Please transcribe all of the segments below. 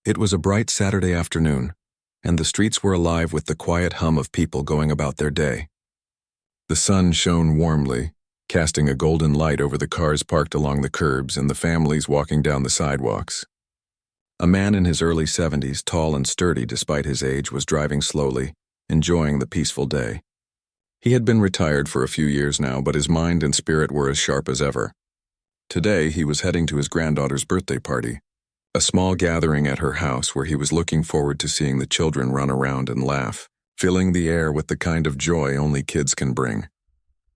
It was a bright Saturday afternoon, and the streets were alive with the quiet hum of people going about their day. The sun shone warmly, casting a golden light over the cars parked along the curbs and the families walking down the sidewalks. A man in his early 70s, tall and sturdy despite his age, was driving slowly, enjoying the peaceful day. He had been retired for a few years now, but his mind and spirit were as sharp as ever. Today, he was heading to his granddaughter's birthday party, a small gathering at her house where he was looking forward to seeing the children run around and laugh, filling the air with the kind of joy only kids can bring.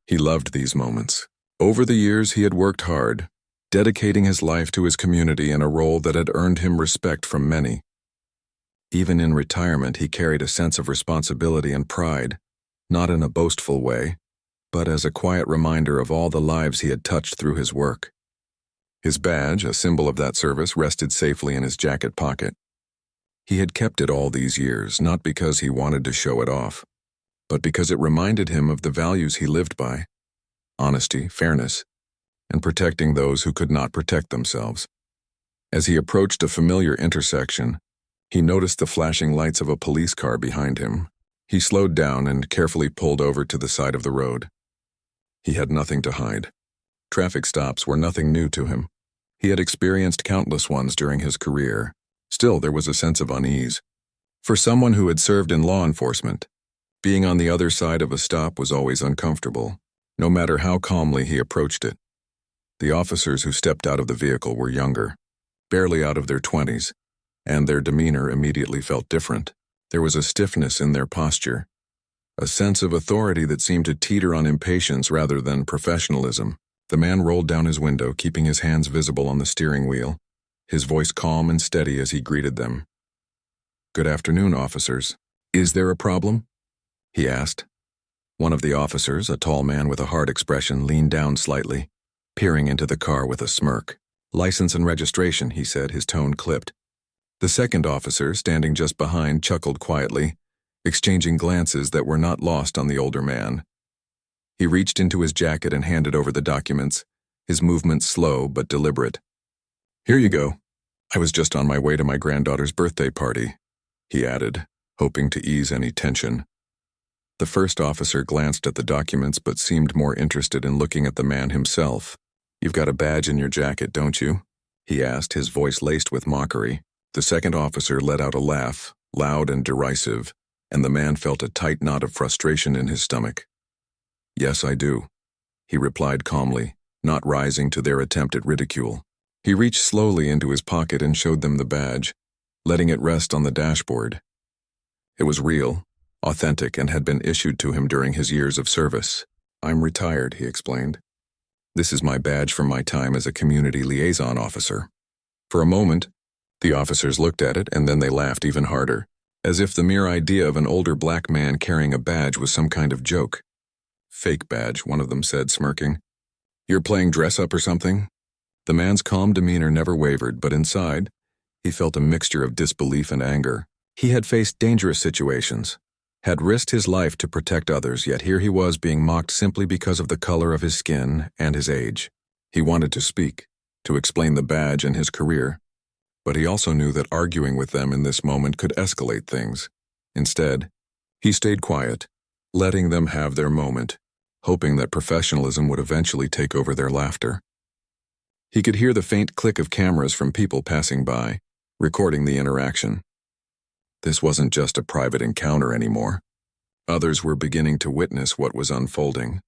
He loved these moments. Over the years, he had worked hard, dedicating his life to his community in a role that had earned him respect from many. Even in retirement, he carried a sense of responsibility and pride, not in a boastful way, but as a quiet reminder of all the lives he had touched through his work. His badge, a symbol of that service, rested safely in his jacket pocket. He had kept it all these years, not because he wanted to show it off, but because it reminded him of the values he lived by: honesty, fairness, and protecting those who could not protect themselves. As he approached a familiar intersection, he noticed the flashing lights of a police car behind him. He slowed down and carefully pulled over to the side of the road. He had nothing to hide. Traffic stops were nothing new to him. He had experienced countless ones during his career. Still, there was a sense of unease. For someone who had served in law enforcement, being on the other side of a stop was always uncomfortable, no matter how calmly he approached it. The officers who stepped out of the vehicle were younger, barely out of their 20s, and their demeanor immediately felt different. There was a stiffness in their posture, a sense of authority that seemed to teeter on impatience rather than professionalism. The man rolled down his window, keeping his hands visible on the steering wheel, his voice calm and steady as he greeted them. "Good afternoon, officers. Is there a problem?" he asked. One of the officers, a tall man with a hard expression, leaned down slightly, peering into the car with a smirk. "License and registration," he said, his tone clipped. The second officer, standing just behind, chuckled quietly, exchanging glances that were not lost on the older man. He reached into his jacket and handed over the documents, his movements slow but deliberate. "Here you go. I was just on my way to my granddaughter's birthday party," he added, hoping to ease any tension. The first officer glanced at the documents but seemed more interested in looking at the man himself. "You've got a badge in your jacket, don't you?" he asked, his voice laced with mockery. The second officer let out a laugh, loud and derisive, and the man felt a tight knot of frustration in his stomach. "Yes, I do," he replied calmly, not rising to their attempt at ridicule. He reached slowly into his pocket and showed them the badge, letting it rest on the dashboard. It was real, authentic, and had been issued to him during his years of service. "I'm retired," he explained. "This is my badge from my time as a community liaison officer." For a moment, the officers looked at it, and then they laughed even harder, as if the mere idea of an older black man carrying a badge was some kind of joke. "Fake badge," one of them said, smirking. "You're playing dress-up or something?" The man's calm demeanor never wavered, but inside, he felt a mixture of disbelief and anger. He had faced dangerous situations, had risked his life to protect others, yet here he was being mocked simply because of the color of his skin and his age. He wanted to speak, to explain the badge and his career, but he also knew that arguing with them in this moment could escalate things. Instead, he stayed quiet, letting them have their moment, hoping that professionalism would eventually take over their laughter. He could hear the faint click of cameras from people passing by, recording the interaction. This wasn't just a private encounter anymore. Others were beginning to witness what was unfolding,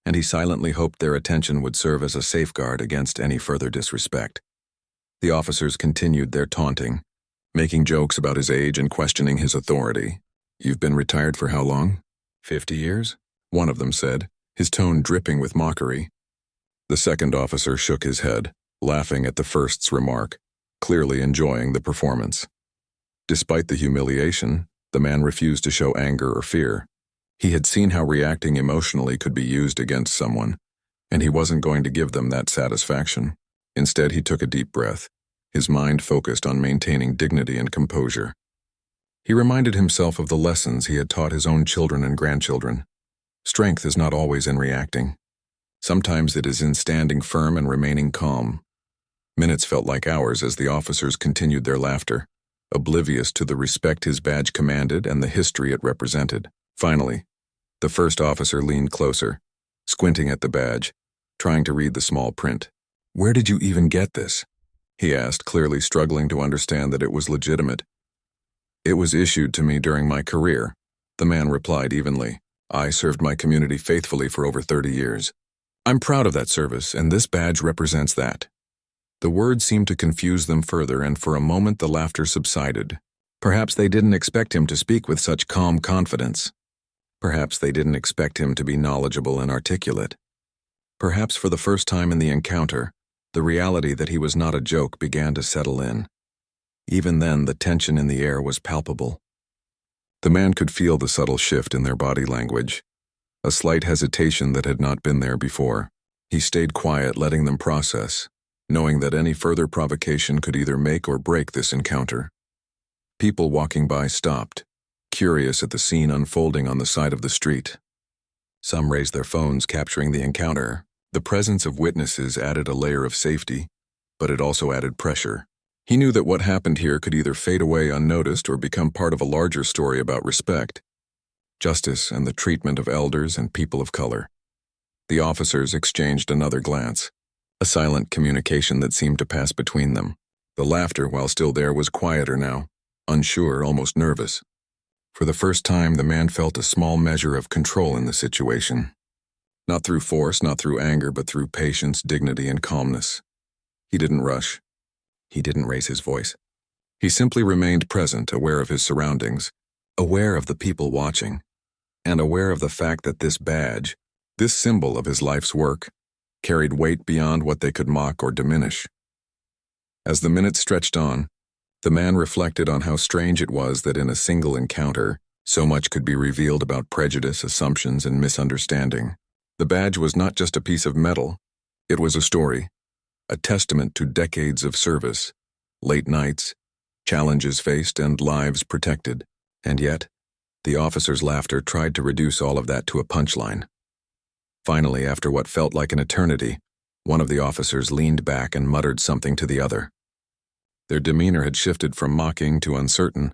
and he silently hoped their attention would serve as a safeguard against any further disrespect. The officers continued their taunting, making jokes about his age and questioning his authority. "You've been retired for how long? 50 years?" one of them said, his tone dripping with mockery. The second officer shook his head, laughing at the first's remark, clearly enjoying the performance. Despite the humiliation, the man refused to show anger or fear. He had seen how reacting emotionally could be used against someone, and he wasn't going to give them that satisfaction. Instead, he took a deep breath, his mind focused on maintaining dignity and composure. He reminded himself of the lessons he had taught his own children and grandchildren. Strength is not always in reacting. Sometimes it is in standing firm and remaining calm. Minutes felt like hours as the officers continued their laughter, oblivious to the respect his badge commanded and the history it represented. Finally, the first officer leaned closer, squinting at the badge, trying to read the small print. "Where did you even get this?" he asked, clearly struggling to understand that it was legitimate. "It was issued to me during my career," the man replied evenly. "I served my community faithfully for over 30 years. I'm proud of that service, and this badge represents that." The words seemed to confuse them further, and for a moment the laughter subsided. Perhaps they didn't expect him to speak with such calm confidence. Perhaps they didn't expect him to be knowledgeable and articulate. Perhaps for the first time in the encounter, the reality that he was not a joke began to settle in. Even then, the tension in the air was palpable. The man could feel the subtle shift in their body language, a slight hesitation that had not been there before. He stayed quiet, letting them process, knowing that any further provocation could either make or break this encounter. People walking by stopped, curious at the scene unfolding on the side of the street. Some raised their phones, capturing the encounter. The presence of witnesses added a layer of safety, but it also added pressure. He knew that what happened here could either fade away unnoticed or become part of a larger story about respect, justice, and the treatment of elders and people of color. The officers exchanged another glance, a silent communication that seemed to pass between them. The laughter, while still there, was quieter now, unsure, almost nervous. For the first time, the man felt a small measure of control in the situation. Not through force, not through anger, but through patience, dignity, and calmness. He didn't rush. He didn't raise his voice. He simply remained present, aware of his surroundings, aware of the people watching, and aware of the fact that this badge, this symbol of his life's work, carried weight beyond what they could mock or diminish. As the minutes stretched on, the man reflected on how strange it was that in a single encounter, so much could be revealed about prejudice, assumptions, and misunderstanding. The badge was not just a piece of metal. It was a story, a testament to decades of service, late nights, challenges faced, and lives protected. And yet, the officer's laughter tried to reduce all of that to a punchline. Finally, after what felt like an eternity, one of the officers leaned back and muttered something to the other. Their demeanor had shifted from mocking to uncertain.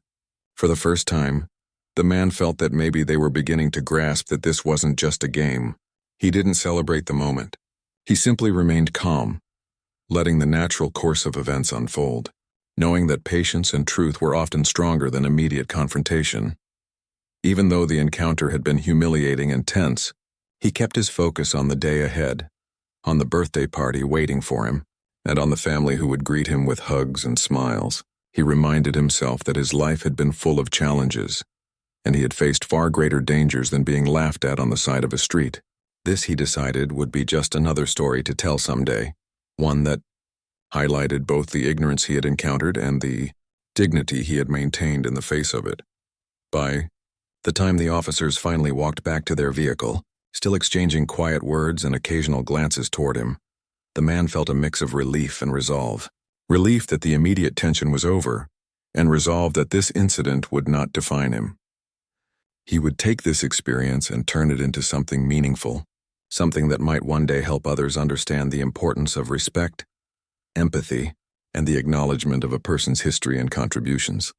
For the first time, the man felt that maybe they were beginning to grasp that this wasn't just a game. He didn't celebrate the moment. He simply remained calm, letting the natural course of events unfold, knowing that patience and truth were often stronger than immediate confrontation. Even though the encounter had been humiliating and tense, he kept his focus on the day ahead, on the birthday party waiting for him, and on the family who would greet him with hugs and smiles. He reminded himself that his life had been full of challenges, and he had faced far greater dangers than being laughed at on the side of a street. This, he decided, would be just another story to tell someday, one that highlighted both the ignorance he had encountered and the dignity he had maintained in the face of it. By the time the officers finally walked back to their vehicle, still exchanging quiet words and occasional glances toward him, the man felt a mix of relief and resolve. Relief that the immediate tension was over, and resolve that this incident would not define him. He would take this experience and turn it into something meaningful, something that might one day help others understand the importance of respect, empathy, and the acknowledgement of a person's history and contributions.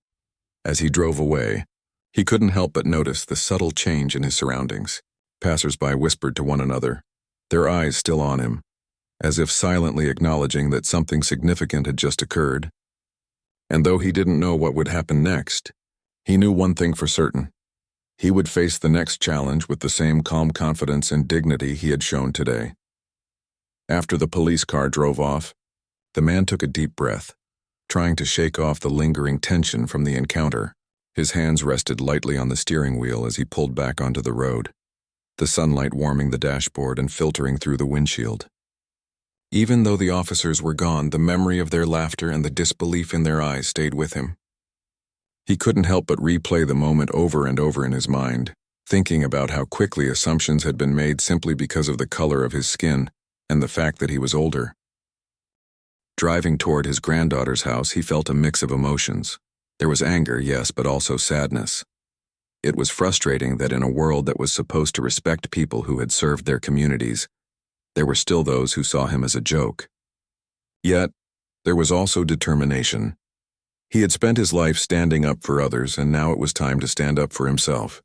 As he drove away, he couldn't help but notice the subtle change in his surroundings. Passers-by whispered to one another, their eyes still on him, as if silently acknowledging that something significant had just occurred. And though he didn't know what would happen next, he knew one thing for certain. He would face the next challenge with the same calm confidence and dignity he had shown today. After the police car drove off, the man took a deep breath, trying to shake off the lingering tension from the encounter. His hands rested lightly on the steering wheel as he pulled back onto the road, the sunlight warming the dashboard and filtering through the windshield. Even though the officers were gone, the memory of their laughter and the disbelief in their eyes stayed with him. He couldn't help but replay the moment over and over in his mind, thinking about how quickly assumptions had been made simply because of the color of his skin and the fact that he was older. Driving toward his granddaughter's house, he felt a mix of emotions. There was anger, yes, but also sadness. It was frustrating that in a world that was supposed to respect people who had served their communities, there were still those who saw him as a joke. Yet, there was also determination. He had spent his life standing up for others, and now it was time to stand up for himself.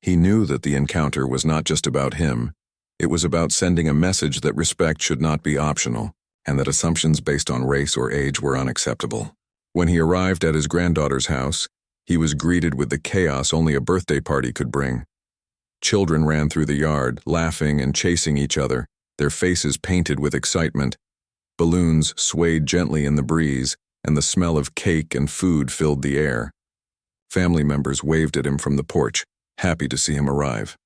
He knew that the encounter was not just about him. It was about sending a message that respect should not be optional, and that assumptions based on race or age were unacceptable. When he arrived at his granddaughter's house, he was greeted with the chaos only a birthday party could bring. Children ran through the yard, laughing and chasing each other, their faces painted with excitement. Balloons swayed gently in the breeze, and the smell of cake and food filled the air. Family members waved at him from the porch, happy to see him arrive.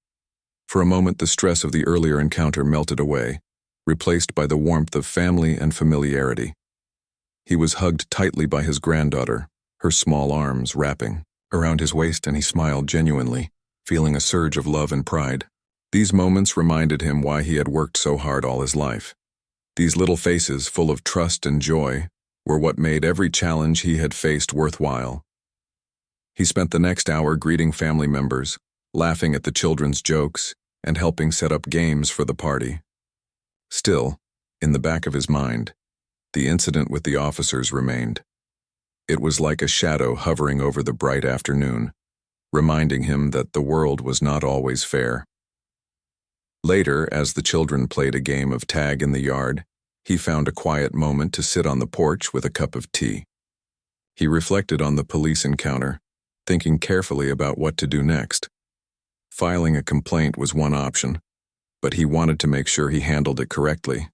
For a moment, the stress of the earlier encounter melted away, replaced by the warmth of family and familiarity. He was hugged tightly by his granddaughter, her small arms wrapping around his waist, and he smiled genuinely, feeling a surge of love and pride. These moments reminded him why he had worked so hard all his life. These little faces, full of trust and joy, were what made every challenge he had faced worthwhile. He spent the next hour greeting family members, laughing at the children's jokes, and helping set up games for the party. Still, in the back of his mind, the incident with the officers remained. It was like a shadow hovering over the bright afternoon, reminding him that the world was not always fair. Later, as the children played a game of tag in the yard, he found a quiet moment to sit on the porch with a cup of tea. He reflected on the police encounter, thinking carefully about what to do next. Filing a complaint was one option, but he wanted to make sure he handled it correctly.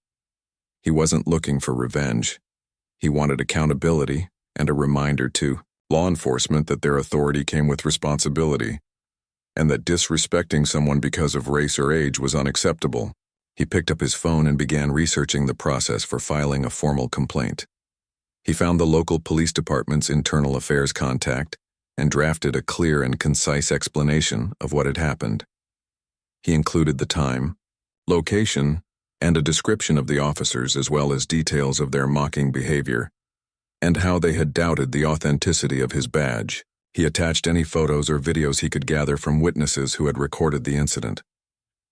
He wasn't looking for revenge. He wanted accountability and a reminder to law enforcement that their authority came with responsibility, and that disrespecting someone because of race or age was unacceptable. He picked up his phone and began researching the process for filing a formal complaint. He found the local police department's internal affairs contact and drafted a clear and concise explanation of what had happened. He included the time, location, and a description of the officers, as well as details of their mocking behavior and how they had doubted the authenticity of his badge. He attached any photos or videos he could gather from witnesses who had recorded the incident.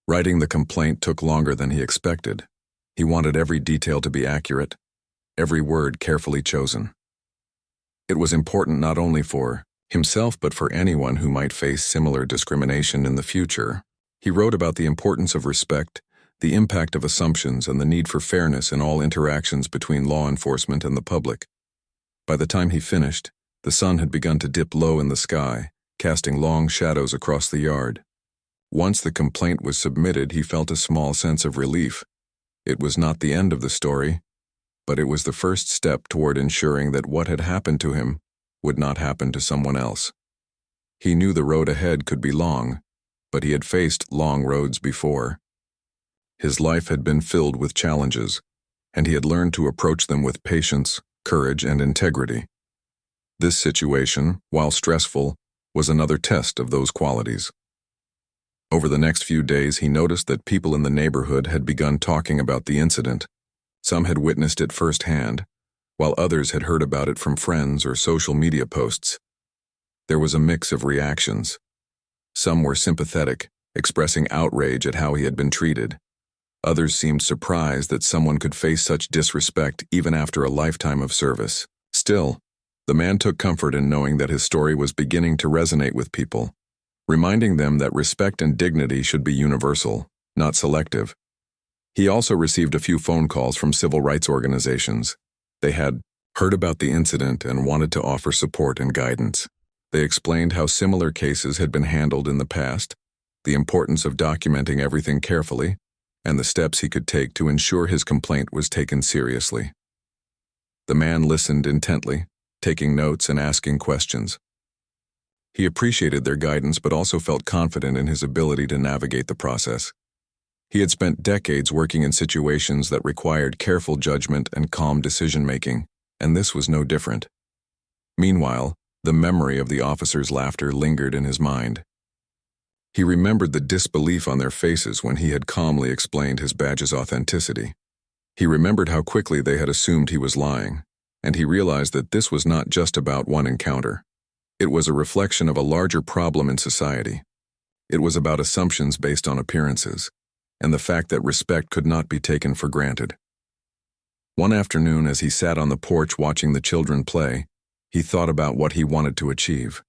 Writing the complaint took longer than he expected. He wanted every detail to be accurate, every word carefully chosen. It was important not only for himself but for anyone who might face similar discrimination in the future. He wrote about the importance of respect, the impact of assumptions, and the need for fairness in all interactions between law enforcement and the public. By the time he finished, the sun had begun to dip low in the sky, casting long shadows across the yard. Once the complaint was submitted, he felt a small sense of relief. It was not the end of the story, but it was the first step toward ensuring that what had happened to him would not happen to someone else. He knew the road ahead could be long, but he had faced long roads before. His life had been filled with challenges, and he had learned to approach them with patience, courage, and integrity. This situation, while stressful, was another test of those qualities. Over the next few days, he noticed that people in the neighborhood had begun talking about the incident. Some had witnessed it firsthand, while others had heard about it from friends or social media posts. There was a mix of reactions. Some were sympathetic, expressing outrage at how he had been treated. Others seemed surprised that someone could face such disrespect even after a lifetime of service. Still, the man took comfort in knowing that his story was beginning to resonate with people, reminding them that respect and dignity should be universal, not selective. He also received a few phone calls from civil rights organizations. They had heard about the incident and wanted to offer support and guidance. They explained how similar cases had been handled in the past, the importance of documenting everything carefully, and the steps he could take to ensure his complaint was taken seriously. The man listened intently, taking notes and asking questions. He appreciated their guidance but also felt confident in his ability to navigate the process. He had spent decades working in situations that required careful judgment and calm decision-making, and this was no different. Meanwhile, the memory of the officers' laughter lingered in his mind. He remembered the disbelief on their faces when he had calmly explained his badge's authenticity. He remembered how quickly they had assumed he was lying, and he realized that this was not just about one encounter. It was a reflection of a larger problem in society. It was about assumptions based on appearances, and the fact that respect could not be taken for granted. One afternoon, as he sat on the porch watching the children play, He thought about what he wanted to achieve.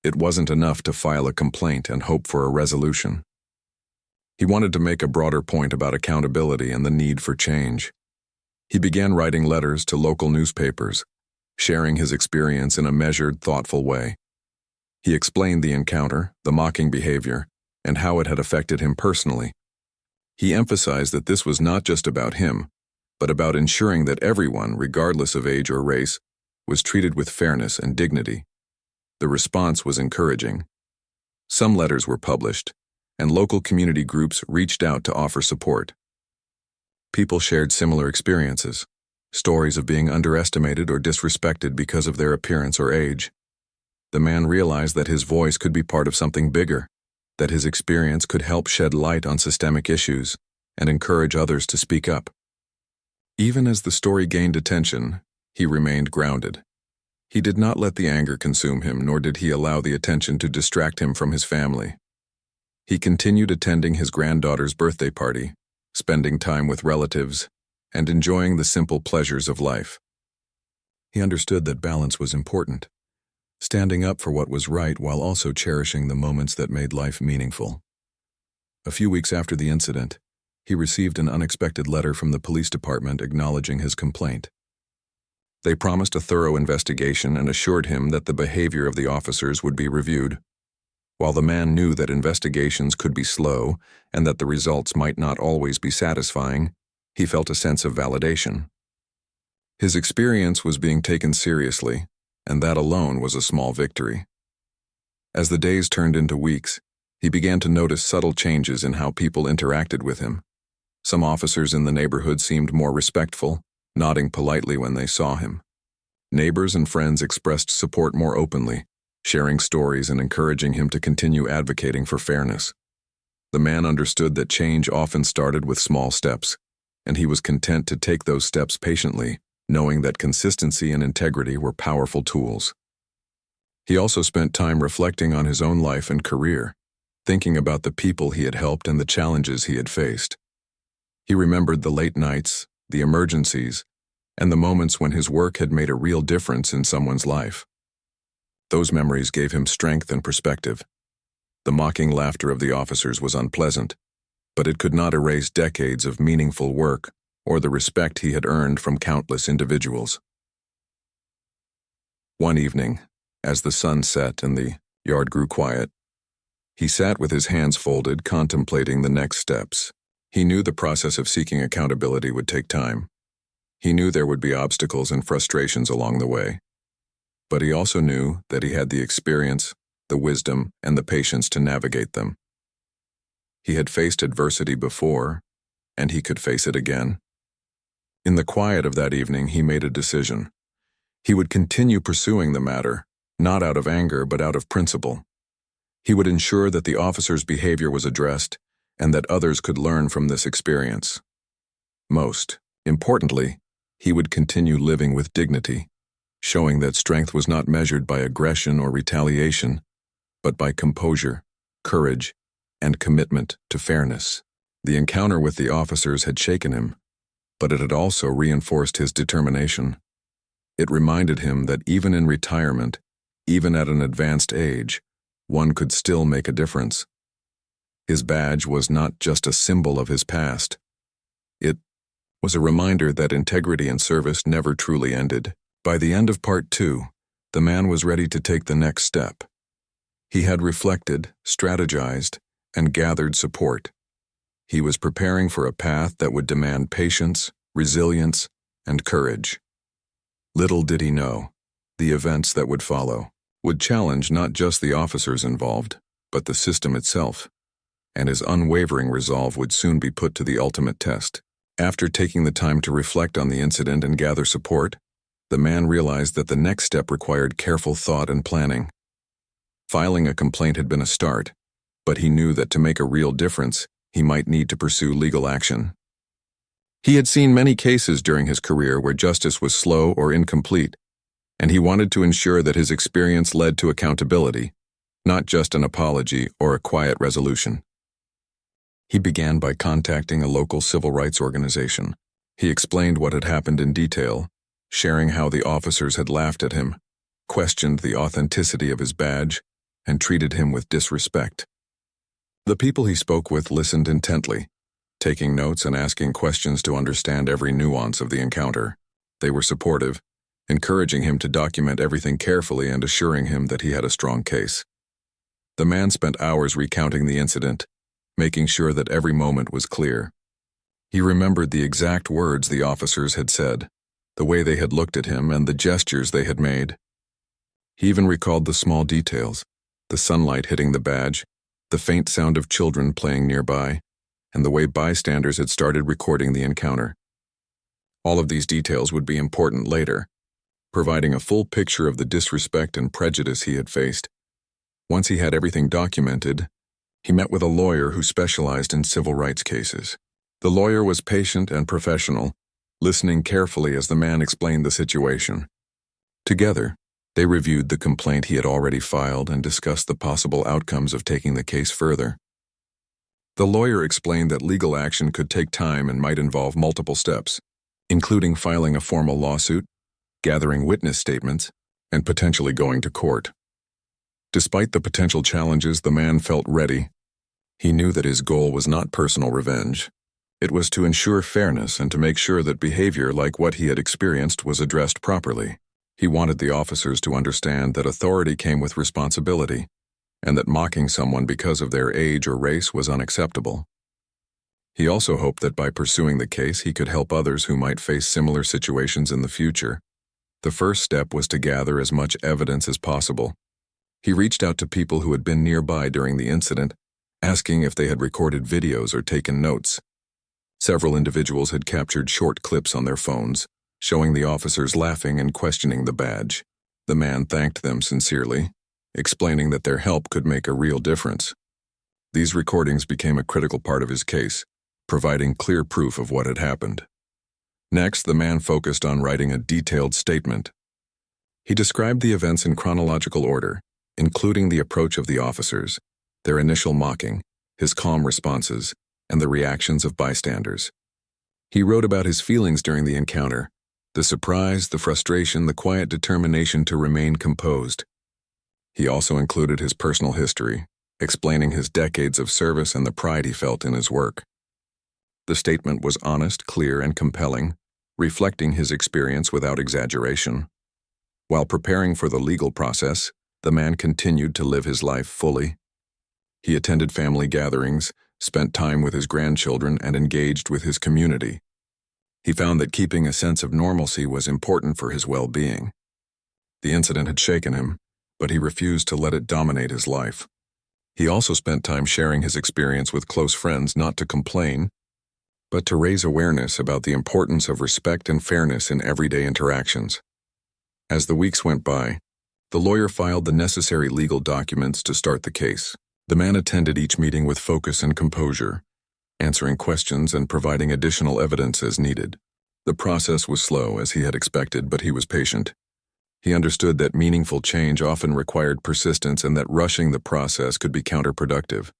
It wasn't enough to file a complaint and hope for a resolution. He wanted to make a broader point about accountability and the need for change. He began writing letters to local newspapers, sharing his experience in a measured, thoughtful way. He explained the encounter, the mocking behavior, and how it had affected him personally. He emphasized that this was not just about him, but about ensuring that everyone, regardless of age or race, was treated with fairness and dignity. The response was encouraging. Some letters were published, and local community groups reached out to offer support. People shared similar experiences, stories of being underestimated or disrespected because of their appearance or age. The man realized that his voice could be part of something bigger, that his experience could help shed light on systemic issues and encourage others to speak up. Even as the story gained attention, he remained grounded. He did not let the anger consume him, nor did he allow the attention to distract him from his family. He continued attending his granddaughter's birthday party, spending time with relatives, and enjoying the simple pleasures of life. He understood that balance was important, standing up for what was right while also cherishing the moments that made life meaningful. A few weeks after the incident, he received an unexpected letter from the police department acknowledging his complaint. They promised a thorough investigation and assured him that the behavior of the officers would be reviewed. While the man knew that investigations could be slow and that the results might not always be satisfying, he felt a sense of validation. His experience was being taken seriously, and that alone was a small victory. As the days turned into weeks, he began to notice subtle changes in how people interacted with him. Some officers in the neighborhood seemed more respectful, nodding politely when they saw him. Neighbors and friends expressed support more openly, sharing stories and encouraging him to continue advocating for fairness. The man understood that change often started with small steps, and he was content to take those steps patiently, knowing that consistency and integrity were powerful tools. He also spent time reflecting on his own life and career, thinking about the people he had helped and the challenges he had faced. He remembered the late nights, the emergencies, and the moments when his work had made a real difference in someone's life. Those memories gave him strength and perspective. The mocking laughter of the officers was unpleasant, but it could not erase decades of meaningful work or the respect he had earned from countless individuals. One evening, as the sun set and the yard grew quiet, he sat with his hands folded, contemplating the next steps. He knew the process of seeking accountability would take time. He knew there would be obstacles and frustrations along the way. But he also knew that he had the experience, the wisdom, and the patience to navigate them. He had faced adversity before, and he could face it again. In the quiet of that evening, he made a decision. He would continue pursuing the matter, not out of anger but out of principle. He would ensure that the officer's behavior was addressed and that others could learn from this experience. Most importantly, he would continue living with dignity, showing that strength was not measured by aggression or retaliation, but by composure, courage, and commitment to fairness. The encounter with the officers had shaken him, but it had also reinforced his determination. It reminded him that even in retirement, even at an advanced age, one could still make a difference. His badge was not just a symbol of his past. It was a reminder that integrity and service never truly ended. By the end of part 2, the man was ready to take the next step. He had reflected, strategized, and gathered support. He was preparing for a path that would demand patience, resilience, and courage. Little did he know, the events that would follow would challenge not just the officers involved, but the system itself, and his unwavering resolve would soon be put to the ultimate test. After taking the time to reflect on the incident and gather support, the man realized that the next step required careful thought and planning. Filing a complaint had been a start, but he knew that to make a real difference, he might need to pursue legal action. He had seen many cases during his career where justice was slow or incomplete, and he wanted to ensure that his experience led to accountability, not just an apology or a quiet resolution. He began by contacting a local civil rights organization. He explained what had happened in detail, sharing how the officers had laughed at him, questioned the authenticity of his badge, and treated him with disrespect. The people he spoke with listened intently, taking notes and asking questions to understand every nuance of the encounter. They were supportive, encouraging him to document everything carefully and assuring him that he had a strong case. The man spent hours recounting the incident, making sure that every moment was clear. He remembered the exact words the officers had said, the way they had looked at him, and the gestures they had made. He even recalled the small details, the sunlight hitting the badge, the faint sound of children playing nearby, and the way bystanders had started recording the encounter. All of these details would be important later, providing a full picture of the disrespect and prejudice he had faced. Once he had everything documented, he met with a lawyer who specialized in civil rights cases. The lawyer was patient and professional, listening carefully as the man explained the situation. Together, they reviewed the complaint he had already filed and discussed the possible outcomes of taking the case further. The lawyer explained that legal action could take time and might involve multiple steps, including filing a formal lawsuit, gathering witness statements, and potentially going to court. Despite the potential challenges, the man felt ready. He knew that his goal was not personal revenge. It was to ensure fairness and to make sure that behavior like what he had experienced was addressed properly. He wanted the officers to understand that authority came with responsibility, and that mocking someone because of their age or race was unacceptable. He also hoped that by pursuing the case, he could help others who might face similar situations in the future. The first step was to gather as much evidence as possible. He reached out to people who had been nearby during the incident, asking if they had recorded videos or taken notes. Several individuals had captured short clips on their phones, showing the officers laughing and questioning the badge. The man thanked them sincerely, explaining that their help could make a real difference. These recordings became a critical part of his case, providing clear proof of what had happened. Next, the man focused on writing a detailed statement. He described the events in chronological order, including the approach of the officers, their initial mocking, his calm responses, and the reactions of bystanders. He wrote about his feelings during the encounter, the surprise, the frustration, the quiet determination to remain composed. He also included his personal history, explaining his decades of service and the pride he felt in his work. The statement was honest, clear, and compelling, reflecting his experience without exaggeration. While preparing for the legal process, the man continued to live his life fully. He attended family gatherings, spent time with his grandchildren, and engaged with his community. He found that keeping a sense of normalcy was important for his well-being. The incident had shaken him, but he refused to let it dominate his life. He also spent time sharing his experience with close friends, not to complain, but to raise awareness about the importance of respect and fairness in everyday interactions. As the weeks went by, the lawyer filed the necessary legal documents to start the case. The man attended each meeting with focus and composure, answering questions and providing additional evidence as needed. The process was slow, as he had expected, but he was patient. He understood that meaningful change often required persistence and that rushing the process could be counterproductive.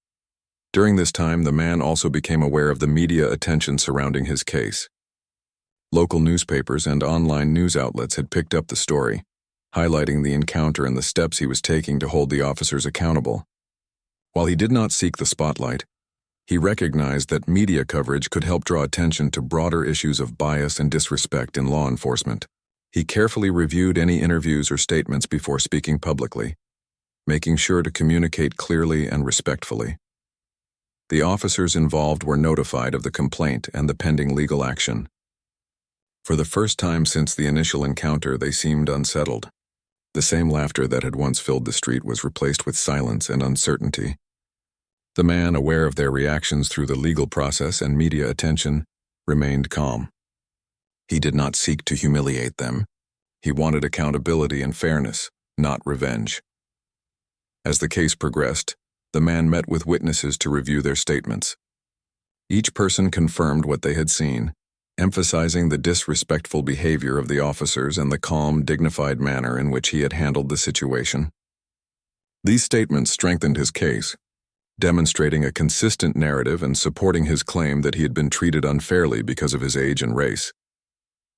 During this time, the man also became aware of the media attention surrounding his case. Local newspapers and online news outlets had picked up the story, highlighting the encounter and the steps he was taking to hold the officers accountable. While he did not seek the spotlight, he recognized that media coverage could help draw attention to broader issues of bias and disrespect in law enforcement. He carefully reviewed any interviews or statements before speaking publicly, making sure to communicate clearly and respectfully. The officers involved were notified of the complaint and the pending legal action. For the first time since the initial encounter, they seemed unsettled. The same laughter that had once filled the street was replaced with silence and uncertainty. The man, aware of their reactions through the legal process and media attention, remained calm. He did not seek to humiliate them. He wanted accountability and fairness, not revenge. As the case progressed, the man met with witnesses to review their statements. Each person confirmed what they had seen, emphasizing the disrespectful behavior of the officers and the calm, dignified manner in which he had handled the situation. These statements strengthened his case, demonstrating a consistent narrative and supporting his claim that he had been treated unfairly because of his age and race.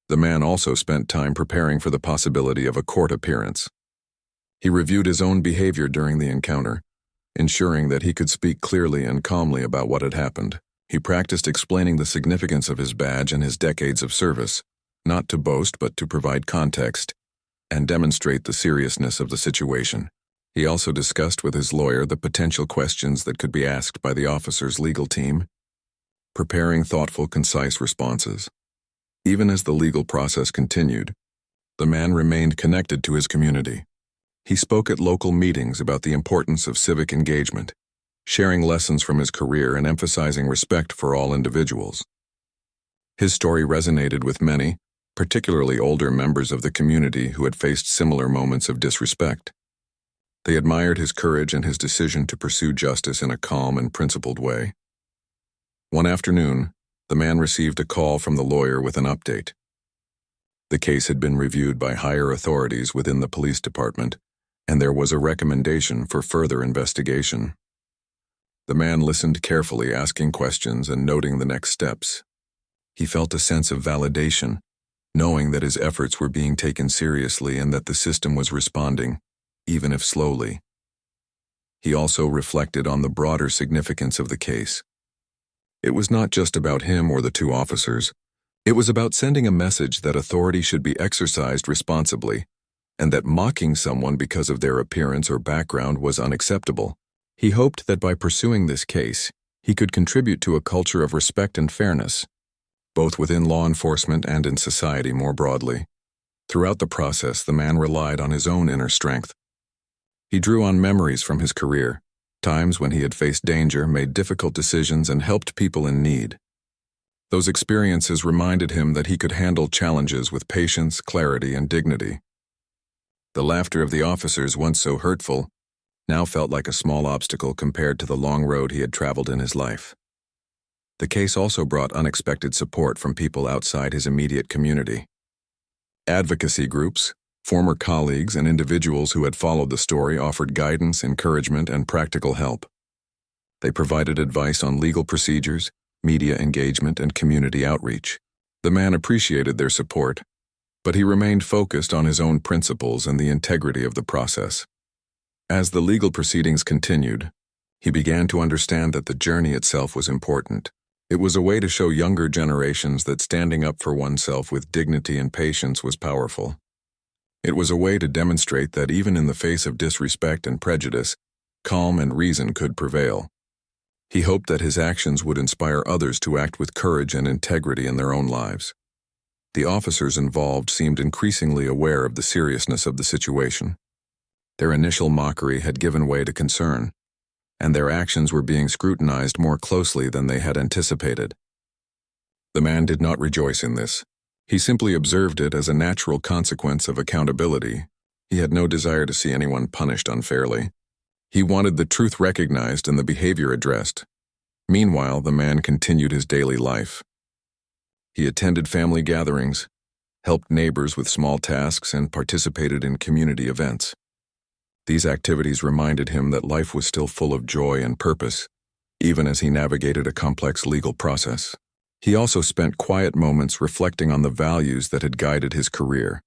The man also spent time preparing for the possibility of a court appearance. He reviewed his own behavior during the encounter, ensuring that he could speak clearly and calmly about what had happened. He practiced explaining the significance of his badge and his decades of service, not to boast but to provide context and demonstrate the seriousness of the situation. He also discussed with his lawyer the potential questions that could be asked by the officer's legal team, preparing thoughtful, concise responses. Even as the legal process continued, the man remained connected to his community. He spoke at local meetings about the importance of civic engagement, sharing lessons from his career and emphasizing respect for all individuals. His story resonated with many, particularly older members of the community who had faced similar moments of disrespect. They admired his courage and his decision to pursue justice in a calm and principled way. One afternoon, the man received a call from the lawyer with an update. The case had been reviewed by higher authorities within the police department, and there was a recommendation for further investigation. The man listened carefully, asking questions and noting the next steps. He felt a sense of validation, knowing that his efforts were being taken seriously and that the system was responding, even if slowly. He also reflected on the broader significance of the case. It was not just about him or the two officers. It was about sending a message that authority should be exercised responsibly, and that mocking someone because of their appearance or background was unacceptable. He hoped that by pursuing this case, he could contribute to a culture of respect and fairness, both within law enforcement and in society more broadly. Throughout the process, the man relied on his own inner strength. He drew on memories from his career, times when he had faced danger, made difficult decisions, and helped people in need. Those experiences reminded him that he could handle challenges with patience, clarity, and dignity. The laughter of the officers, once so hurtful, now felt like a small obstacle compared to the long road he had traveled in his life. The case also brought unexpected support from people outside his immediate community. Advocacy groups, former colleagues, and individuals who had followed the story offered guidance, encouragement, and practical help. They provided advice on legal procedures, media engagement, and community outreach. The man appreciated their support, but he remained focused on his own principles and the integrity of the process. As the legal proceedings continued, he began to understand that the journey itself was important. It was a way to show younger generations that standing up for oneself with dignity and patience was powerful. It was a way to demonstrate that even in the face of disrespect and prejudice, calm and reason could prevail. He hoped that his actions would inspire others to act with courage and integrity in their own lives. The officers involved seemed increasingly aware of the seriousness of the situation. Their initial mockery had given way to concern, and their actions were being scrutinized more closely than they had anticipated. The man did not rejoice in this. He simply observed it as a natural consequence of accountability. He had no desire to see anyone punished unfairly. He wanted the truth recognized and the behavior addressed. Meanwhile, the man continued his daily life. He attended family gatherings, helped neighbors with small tasks, and participated in community events. These activities reminded him that life was still full of joy and purpose, even as he navigated a complex legal process. He also spent quiet moments reflecting on the values that had guided his career: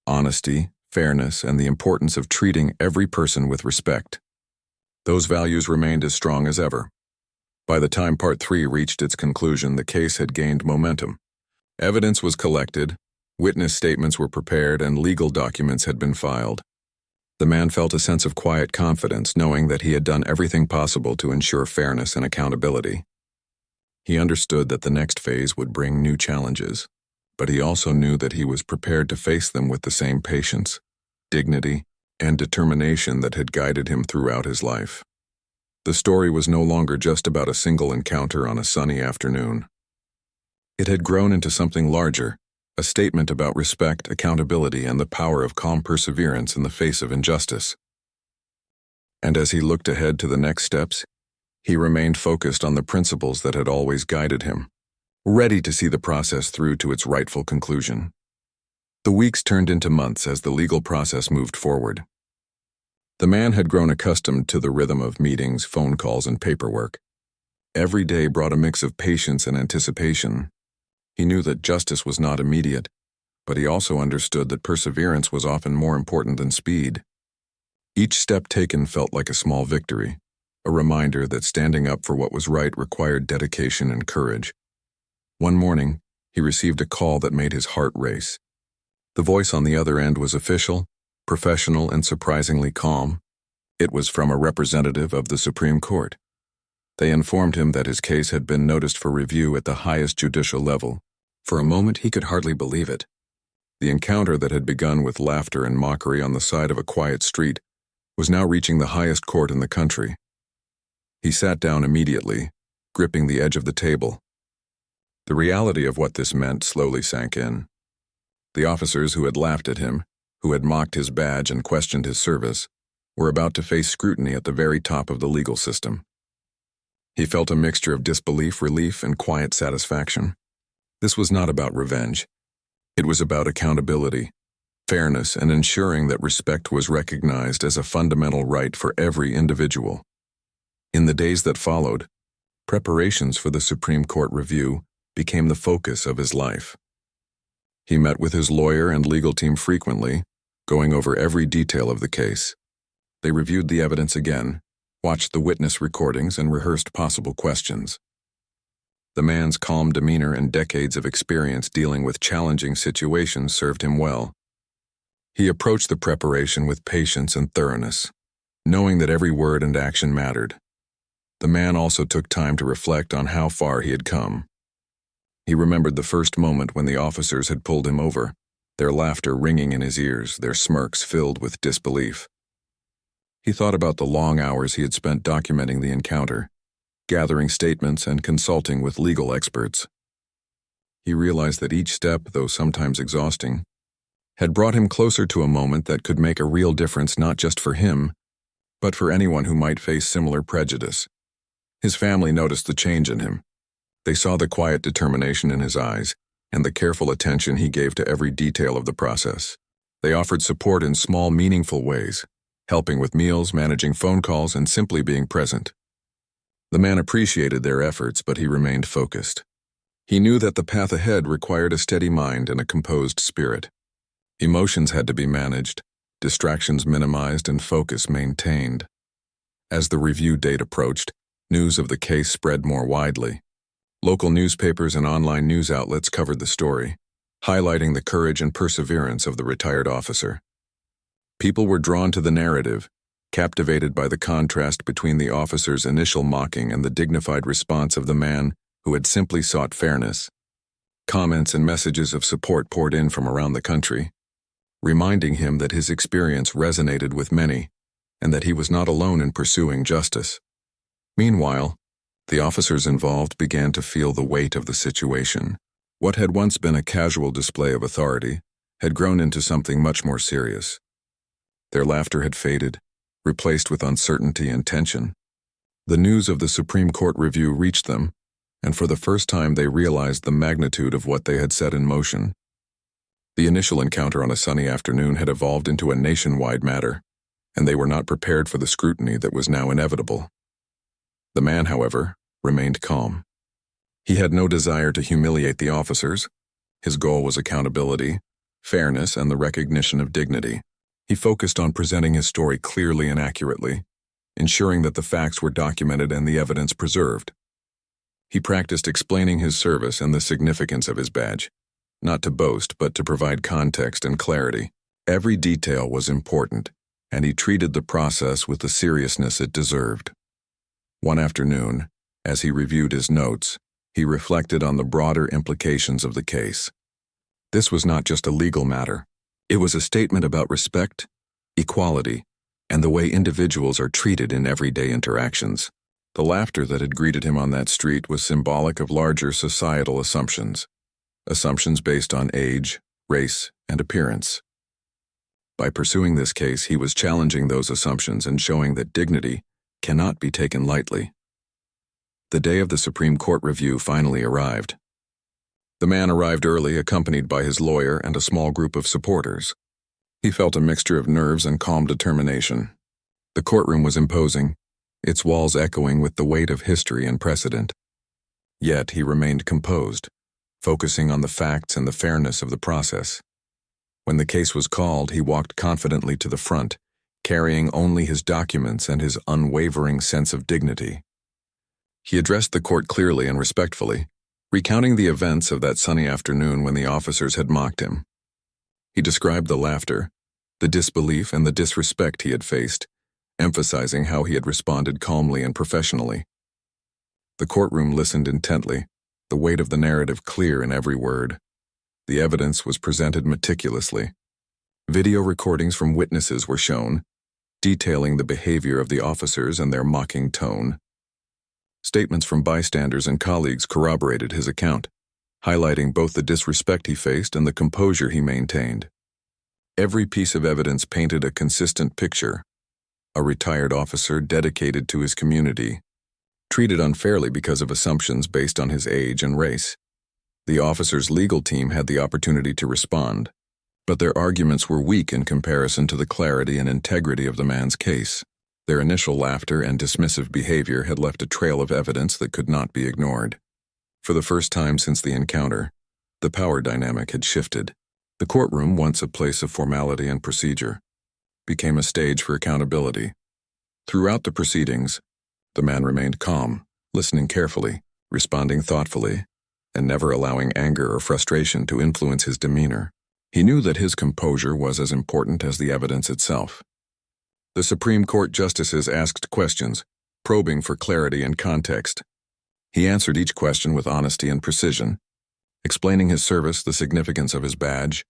honesty, fairness, and the importance of treating every person with respect. Those values remained as strong as ever. By the time Part 3 reached its conclusion, the case had gained momentum. Evidence was collected, witness statements were prepared, and legal documents had been filed. The man felt a sense of quiet confidence, knowing that he had done everything possible to ensure fairness and accountability. He understood that the next phase would bring new challenges, but he also knew that he was prepared to face them with the same patience, dignity, and determination that had guided him throughout his life. The story was no longer just about a single encounter on a sunny afternoon. It had grown into something larger, a statement about respect, accountability, and the power of calm perseverance in the face of injustice. And as he looked ahead to the next steps, he remained focused on the principles that had always guided him, ready to see the process through to its rightful conclusion. The weeks turned into months as the legal process moved forward. The man had grown accustomed to the rhythm of meetings, phone calls, and paperwork. Every day brought a mix of patience and anticipation. He knew that justice was not immediate, but he also understood that perseverance was often more important than speed. Each step taken felt like a small victory, a reminder that standing up for what was right required dedication and courage. One morning, he received a call that made his heart race. The voice on the other end was official, professional, and surprisingly calm. It was from a representative of the Supreme Court. They informed him that his case had been noticed for review at the highest judicial level. For a moment, he could hardly believe it. The encounter that had begun with laughter and mockery on the side of a quiet street was now reaching the highest court in the country. He sat down immediately, gripping the edge of the table. The reality of what this meant slowly sank in. The officers who had laughed at him, who had mocked his badge and questioned his service, were about to face scrutiny at the very top of the legal system. He felt a mixture of disbelief, relief, and quiet satisfaction. This was not about revenge. It was about accountability, fairness, and ensuring that respect was recognized as a fundamental right for every individual. In the days that followed, preparations for the Supreme Court review became the focus of his life. He met with his lawyer and legal team frequently, going over every detail of the case. They reviewed the evidence again, watched the witness recordings, and rehearsed possible questions. The man's calm demeanor and decades of experience dealing with challenging situations served him well. He approached the preparation with patience and thoroughness, knowing that every word and action mattered. The man also took time to reflect on how far he had come. He remembered the first moment when the officers had pulled him over, their laughter ringing in his ears, their smirks filled with disbelief. He thought about the long hours he had spent documenting the encounter, gathering statements and consulting with legal experts. He realized that each step, though sometimes exhausting, had brought him closer to a moment that could make a real difference not just for him, but for anyone who might face similar prejudice. His family noticed the change in him. They saw the quiet determination in his eyes and the careful attention he gave to every detail of the process. They offered support in small, meaningful ways, helping with meals, managing phone calls, and simply being present. The man appreciated their efforts, but he remained focused. He knew that the path ahead required a steady mind and a composed spirit. Emotions had to be managed, distractions minimized, and focus maintained. As the review date approached, news of the case spread more widely. Local newspapers and online news outlets covered the story, highlighting the courage and perseverance of the retired officer. People were drawn to the narrative, captivated by the contrast between the officer's initial mocking and the dignified response of the man who had simply sought fairness. Comments and messages of support poured in from around the country, reminding him that his experience resonated with many and that he was not alone in pursuing justice. Meanwhile, the officers involved began to feel the weight of the situation. What had once been a casual display of authority had grown into something much more serious. Their laughter had faded, replaced with uncertainty and tension. The news of the Supreme Court review reached them, and for the first time they realized the magnitude of what they had set in motion. The initial encounter on a sunny afternoon had evolved into a nationwide matter, and they were not prepared for the scrutiny that was now inevitable. The man, however, remained calm. He had no desire to humiliate the officers. His goal was accountability, fairness, and the recognition of dignity. He focused on presenting his story clearly and accurately, ensuring that the facts were documented and the evidence preserved. He practiced explaining his service and the significance of his badge, not to boast but to provide context and clarity. Every detail was important, and he treated the process with the seriousness it deserved. One afternoon, as he reviewed his notes, he reflected on the broader implications of the case. This was not just a legal matter. It was a statement about respect, equality, and the way individuals are treated in everyday interactions. The laughter that had greeted him on that street was symbolic of larger societal assumptions based on age, race, and appearance. By pursuing this case, he was challenging those assumptions and showing that dignity cannot be taken lightly. The day of the Supreme Court review finally arrived. The man arrived early, accompanied by his lawyer and a small group of supporters. He felt a mixture of nerves and calm determination. The courtroom was imposing, its walls echoing with the weight of history and precedent. Yet he remained composed, focusing on the facts and the fairness of the process. When the case was called, he walked confidently to the front, carrying only his documents and his unwavering sense of dignity. He addressed the court clearly and respectfully, recounting the events of that sunny afternoon when the officers had mocked him. He described the laughter, the disbelief, and the disrespect he had faced, emphasizing how he had responded calmly and professionally. The courtroom listened intently, the weight of the narrative clear in every word. The evidence was presented meticulously. Video recordings from witnesses were shown, detailing the behavior of the officers and their mocking tone. Statements from bystanders and colleagues corroborated his account, highlighting both the disrespect he faced and the composure he maintained. Every piece of evidence painted a consistent picture: a retired officer dedicated to his community, treated unfairly because of assumptions based on his age and race. The officer's legal team had the opportunity to respond, but their arguments were weak in comparison to the clarity and integrity of the man's case. Their initial laughter and dismissive behavior had left a trail of evidence that could not be ignored. For the first time since the encounter, the power dynamic had shifted. The courtroom, once a place of formality and procedure, became a stage for accountability. Throughout the proceedings, the man remained calm, listening carefully, responding thoughtfully, and never allowing anger or frustration to influence his demeanor. He knew that his composure was as important as the evidence itself. The Supreme Court justices asked questions, probing for clarity and context. He answered each question with honesty and precision, explaining his service, the significance of his badge,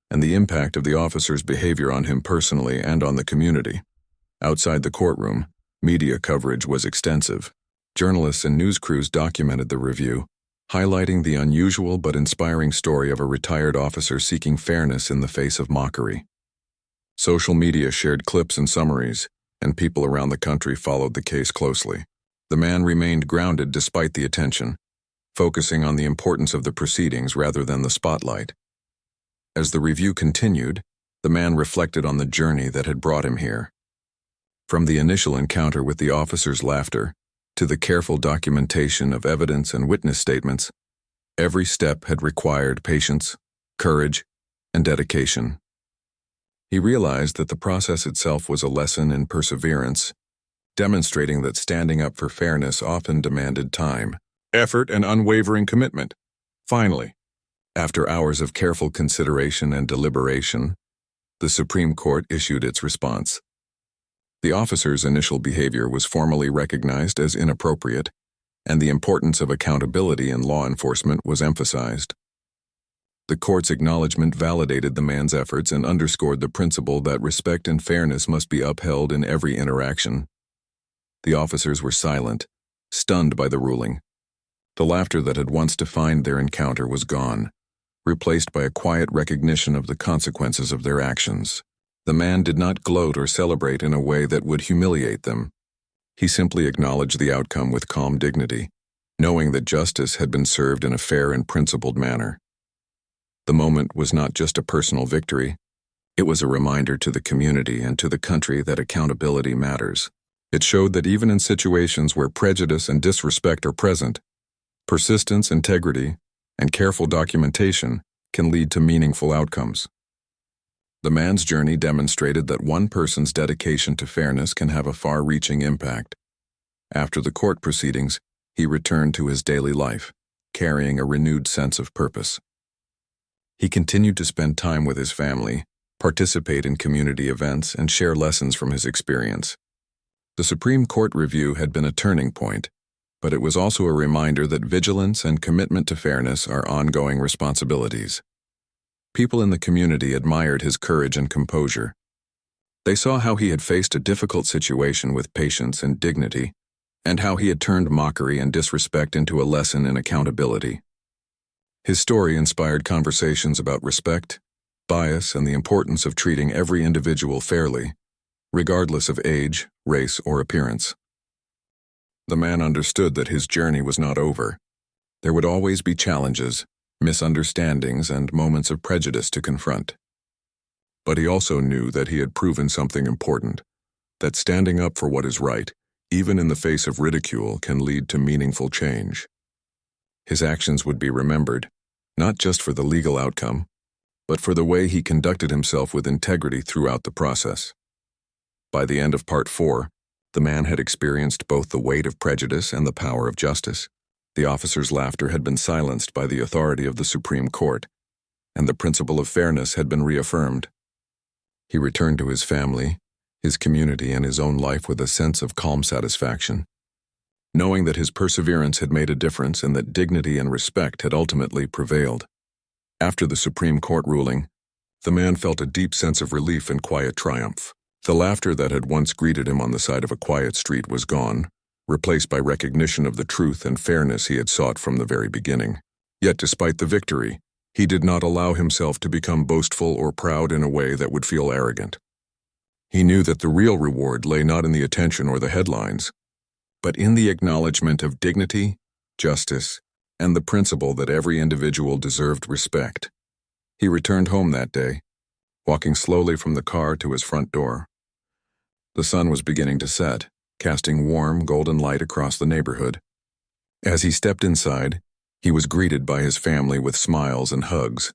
and the impact of the officer's behavior on him personally and on the community. Outside the courtroom, media coverage was extensive. Journalists and news crews documented the review, highlighting the unusual but inspiring story of a retired officer seeking fairness in the face of mockery. Social media shared clips and summaries, and people around the country followed the case closely. The man remained grounded despite the attention, focusing on the importance of the proceedings rather than the spotlight. As the review continued, the man reflected on the journey that had brought him here. From the initial encounter with the officer's laughter to the careful documentation of evidence and witness statements, every step had required patience, courage, and dedication. He realized that the process itself was a lesson in perseverance, demonstrating that standing up for fairness often demanded time, effort, and unwavering commitment. Finally, after hours of careful consideration and deliberation, the Supreme Court issued its response. The officer's initial behavior was formally recognized as inappropriate, and the importance of accountability in law enforcement was emphasized. The court's acknowledgement validated the man's efforts and underscored the principle that respect and fairness must be upheld in every interaction. The officers were silent, stunned by the ruling. The laughter that had once defined their encounter was gone, replaced by a quiet recognition of the consequences of their actions. The man did not gloat or celebrate in a way that would humiliate them. He simply acknowledged the outcome with calm dignity, knowing that justice had been served in a fair and principled manner. The moment was not just a personal victory. It was a reminder to the community and to the country that accountability matters. It showed that even in situations where prejudice and disrespect are present, persistence, integrity, and careful documentation can lead to meaningful outcomes. The man's journey demonstrated that one person's dedication to fairness can have a far-reaching impact. After the court proceedings, he returned to his daily life, carrying a renewed sense of purpose. He continued to spend time with his family, participate in community events, and share lessons from his experience. The Supreme Court review had been a turning point, but it was also a reminder that vigilance and commitment to fairness are ongoing responsibilities. People in the community admired his courage and composure. They saw how he had faced a difficult situation with patience and dignity, and how he had turned mockery and disrespect into a lesson in accountability. His story inspired conversations about respect, bias, and the importance of treating every individual fairly, regardless of age, race, or appearance. The man understood that his journey was not over. There would always be challenges, misunderstandings, and moments of prejudice to confront. But he also knew that he had proven something important, that standing up for what is right, even in the face of ridicule, can lead to meaningful change. His actions would be remembered, not just for the legal outcome, but for the way he conducted himself with integrity throughout the process. By the end of Part 4, the man had experienced both the weight of prejudice and the power of justice. The officer's laughter had been silenced by the authority of the Supreme Court, and the principle of fairness had been reaffirmed. He returned to his family, his community, and his own life with a sense of calm satisfaction, knowing that his perseverance had made a difference and that dignity and respect had ultimately prevailed. After the Supreme Court ruling, the man felt a deep sense of relief and quiet triumph. The laughter that had once greeted him on the side of a quiet street was gone, replaced by recognition of the truth and fairness he had sought from the very beginning. Yet despite the victory, he did not allow himself to become boastful or proud in a way that would feel arrogant. He knew that the real reward lay not in the attention or the headlines, but in the acknowledgement of dignity, justice, and the principle that every individual deserved respect. He returned home that day, walking slowly from the car to his front door. The sun was beginning to set, casting warm, golden light across the neighborhood. As he stepped inside, he was greeted by his family with smiles and hugs,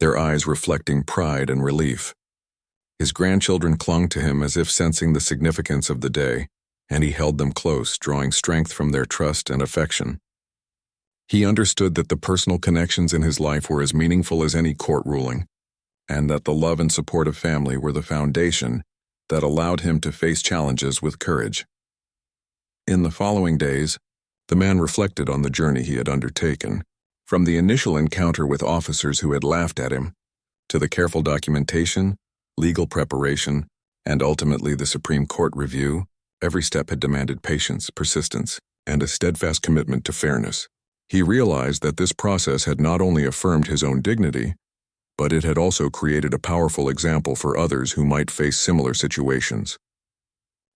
their eyes reflecting pride and relief. His grandchildren clung to him as if sensing the significance of the day, and he held them close, drawing strength from their trust and affection. He understood that the personal connections in his life were as meaningful as any court ruling, and that the love and support of family were the foundation that allowed him to face challenges with courage. In the following days, the man reflected on the journey he had undertaken, from the initial encounter with officers who had laughed at him, to the careful documentation, legal preparation, and ultimately the Supreme Court review. Every step had demanded patience, persistence, and a steadfast commitment to fairness. He realized that this process had not only affirmed his own dignity, but it had also created a powerful example for others who might face similar situations.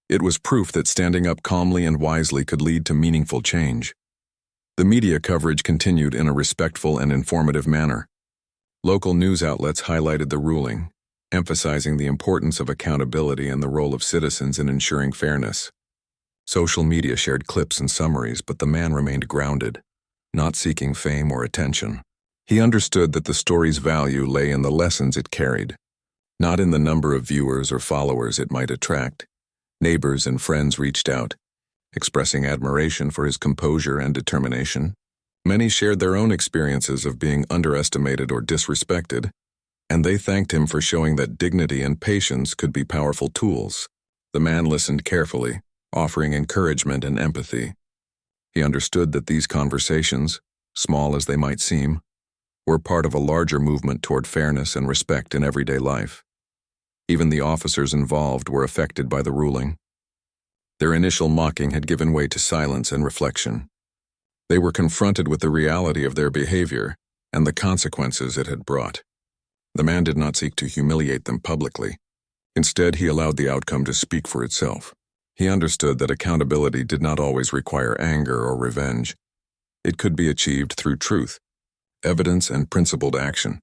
It was proof that standing up calmly and wisely could lead to meaningful change. The media coverage continued in a respectful and informative manner. Local news outlets highlighted the ruling, emphasizing the importance of accountability and the role of citizens in ensuring fairness. Social media shared clips and summaries, but the man remained grounded, not seeking fame or attention. He understood that the story's value lay in the lessons it carried, not in the number of viewers or followers it might attract. Neighbors and friends reached out, expressing admiration for his composure and determination. Many shared their own experiences of being underestimated or disrespected, and they thanked him for showing that dignity and patience could be powerful tools. The man listened carefully, offering encouragement and empathy. He understood that these conversations, small as they might seem, were part of a larger movement toward fairness and respect in everyday life. Even the officers involved were affected by the ruling. Their initial mocking had given way to silence and reflection. They were confronted with the reality of their behavior and the consequences it had brought. The man did not seek to humiliate them publicly. Instead, he allowed the outcome to speak for itself. He understood that accountability did not always require anger or revenge. It could be achieved through truth, evidence, and principled action.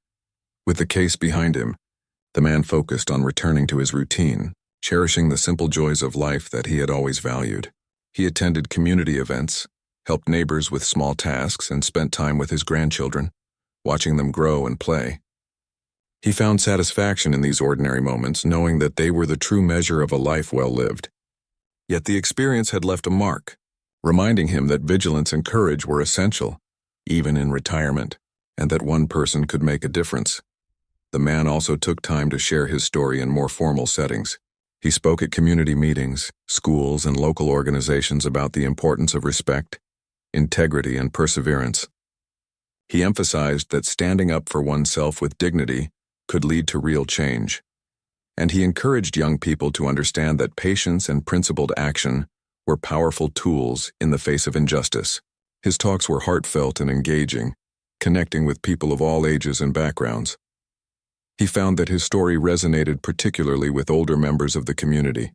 With the case behind him, the man focused on returning to his routine, cherishing the simple joys of life that he had always valued. He attended community events, helped neighbors with small tasks, and spent time with his grandchildren, watching them grow and play. He found satisfaction in these ordinary moments, knowing that they were the true measure of a life well lived. Yet the experience had left a mark, reminding him that vigilance and courage were essential, even in retirement, and that one person could make a difference. The man also took time to share his story in more formal settings. He spoke at community meetings, schools, and local organizations about the importance of respect, integrity, and perseverance. He emphasized that standing up for oneself with dignity could lead to real change, and he encouraged young people to understand that patience and principled action were powerful tools in the face of injustice. His talks were heartfelt and engaging, connecting with people of all ages and backgrounds. He found that his story resonated particularly with older members of the community,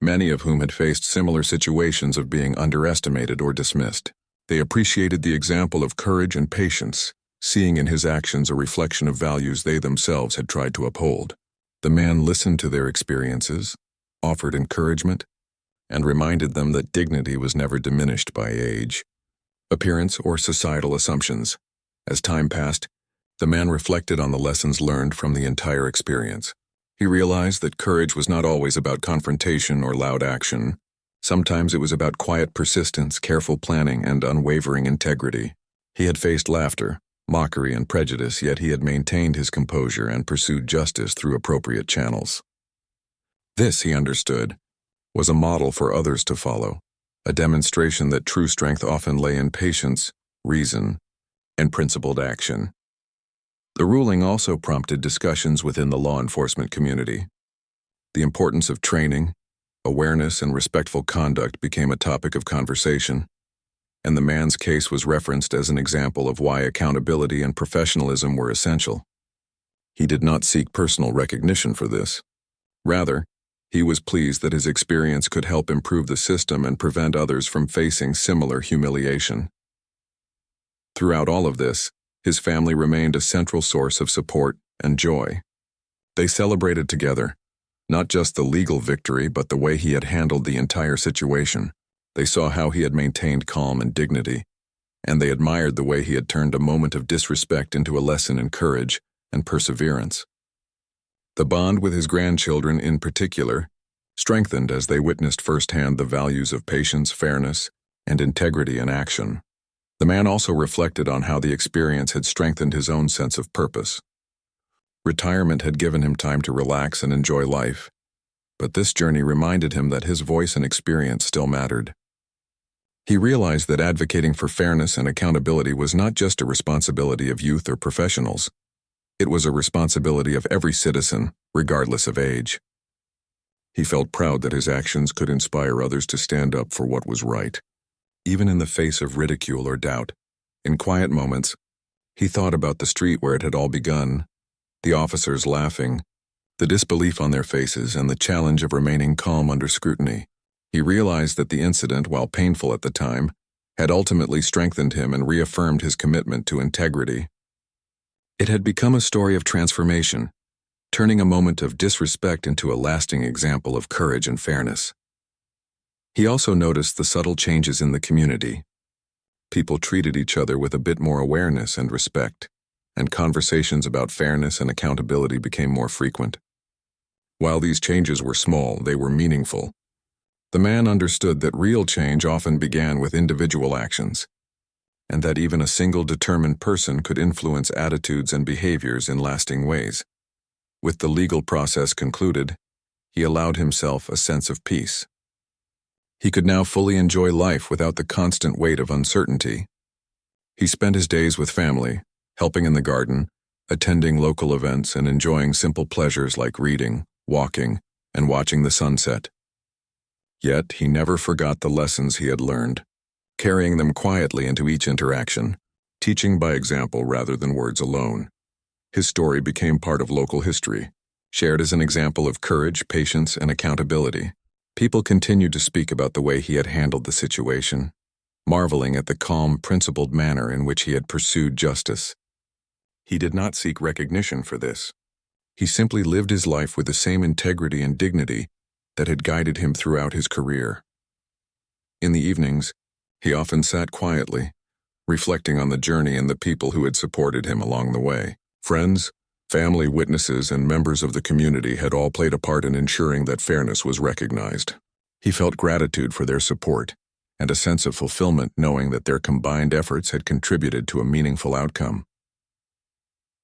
many of whom had faced similar situations of being underestimated or dismissed. They appreciated the example of courage and patience, seeing in his actions a reflection of values they themselves had tried to uphold. The man listened to their experiences, offered encouragement, and reminded them that dignity was never diminished by age, appearance, or societal assumptions. As time passed, the man reflected on the lessons learned from the entire experience. He realized that courage was not always about confrontation or loud action. Sometimes it was about quiet persistence, careful planning, and unwavering integrity. He had faced laughter, mockery, and prejudice, yet he had maintained his composure and pursued justice through appropriate channels. This, he understood, was a model for others to follow, a demonstration that true strength often lay in patience, reason, and principled action. The ruling also prompted discussions within the law enforcement community. The importance of training, awareness, and respectful conduct became a topic of conversation, and the man's case was referenced as an example of why accountability and professionalism were essential. He did not seek personal recognition for this. Rather, he was pleased that his experience could help improve the system and prevent others from facing similar humiliation. Throughout all of this, his family remained a central source of support and joy. They celebrated together, not just the legal victory, but the way he had handled the entire situation. They saw how he had maintained calm and dignity, and they admired the way he had turned a moment of disrespect into a lesson in courage and perseverance. The bond with his grandchildren, in particular, strengthened as they witnessed firsthand the values of patience, fairness, and integrity in action. The man also reflected on how the experience had strengthened his own sense of purpose. Retirement had given him time to relax and enjoy life, but this journey reminded him that his voice and experience still mattered. He realized that advocating for fairness and accountability was not just a responsibility of youth or professionals. It was a responsibility of every citizen, regardless of age. He felt proud that his actions could inspire others to stand up for what was right, even in the face of ridicule or doubt. In quiet moments, he thought about the street where it had all begun, the officers laughing, the disbelief on their faces, and the challenge of remaining calm under scrutiny. He realized that the incident, while painful at the time, had ultimately strengthened him and reaffirmed his commitment to integrity. It had become a story of transformation, turning a moment of disrespect into a lasting example of courage and fairness. He also noticed the subtle changes in the community. People treated each other with a bit more awareness and respect, and conversations about fairness and accountability became more frequent. While these changes were small, they were meaningful. The man understood that real change often began with individual actions, and that even a single determined person could influence attitudes and behaviors in lasting ways. With the legal process concluded, he allowed himself a sense of peace. He could now fully enjoy life without the constant weight of uncertainty. He spent his days with family, helping in the garden, attending local events, and enjoying simple pleasures like reading, walking, and watching the sunset. Yet he never forgot the lessons he had learned, carrying them quietly into each interaction, teaching by example rather than words alone. His story became part of local history, shared as an example of courage, patience, and accountability. People continued to speak about the way he had handled the situation, marveling at the calm, principled manner in which he had pursued justice. He did not seek recognition for this. He simply lived his life with the same integrity and dignity that had guided him throughout his career. In the evenings, he often sat quietly, reflecting on the journey and the people who had supported him along the way. Friends, family, witnesses, and members of the community had all played a part in ensuring that fairness was recognized. He felt gratitude for their support and a sense of fulfillment knowing that their combined efforts had contributed to a meaningful outcome.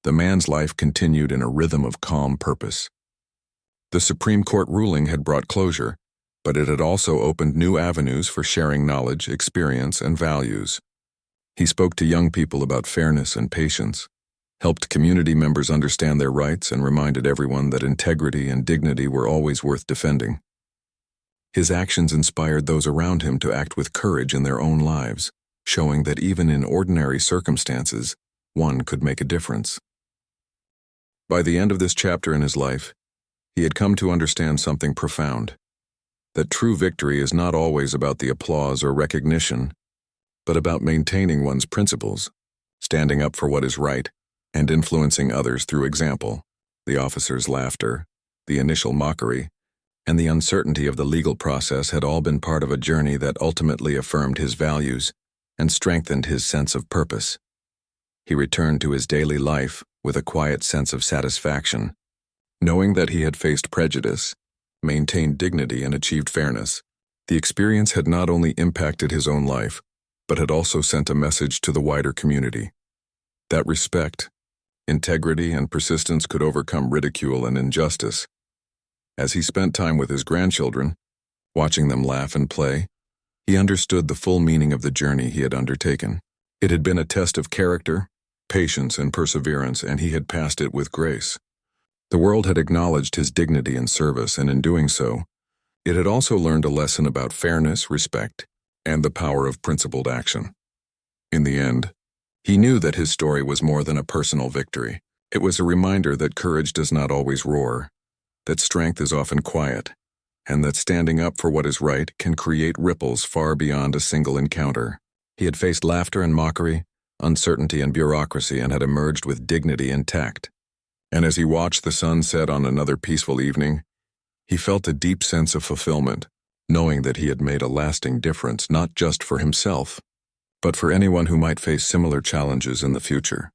The man's life continued in a rhythm of calm purpose. The Supreme Court ruling had brought closure, but it had also opened new avenues for sharing knowledge, experience, and values. He spoke to young people about fairness and patience, helped community members understand their rights, and reminded everyone that integrity and dignity were always worth defending. His actions inspired those around him to act with courage in their own lives, showing that even in ordinary circumstances, one could make a difference. By the end of this chapter in his life, he had come to understand something profound, that true victory is not always about the applause or recognition, but about maintaining one's principles, standing up for what is right, and influencing others through example. The officer's laughter, the initial mockery, and the uncertainty of the legal process had all been part of a journey that ultimately affirmed his values and strengthened his sense of purpose. He returned to his daily life with a quiet sense of satisfaction, Knowing that he had faced prejudice, maintained dignity, and achieved fairness, the experience had not only impacted his own life, but had also sent a message to the wider community. That respect, integrity, and persistence could overcome ridicule and injustice. As he spent time with his grandchildren, watching them laugh and play, he understood the full meaning of the journey he had undertaken. It had been a test of character, patience, and perseverance, and he had passed it with grace. The world had acknowledged his dignity and service, and in doing so, it had also learned a lesson about fairness, respect, and the power of principled action. In the end, he knew that his story was more than a personal victory. It was a reminder that courage does not always roar, that strength is often quiet, and that standing up for what is right can create ripples far beyond a single encounter. He had faced laughter and mockery, uncertainty and bureaucracy, and had emerged with dignity and tact. And as he watched the sun set on another peaceful evening, he felt a deep sense of fulfillment, knowing that he had made a lasting difference not just for himself, but for anyone who might face similar challenges in the future.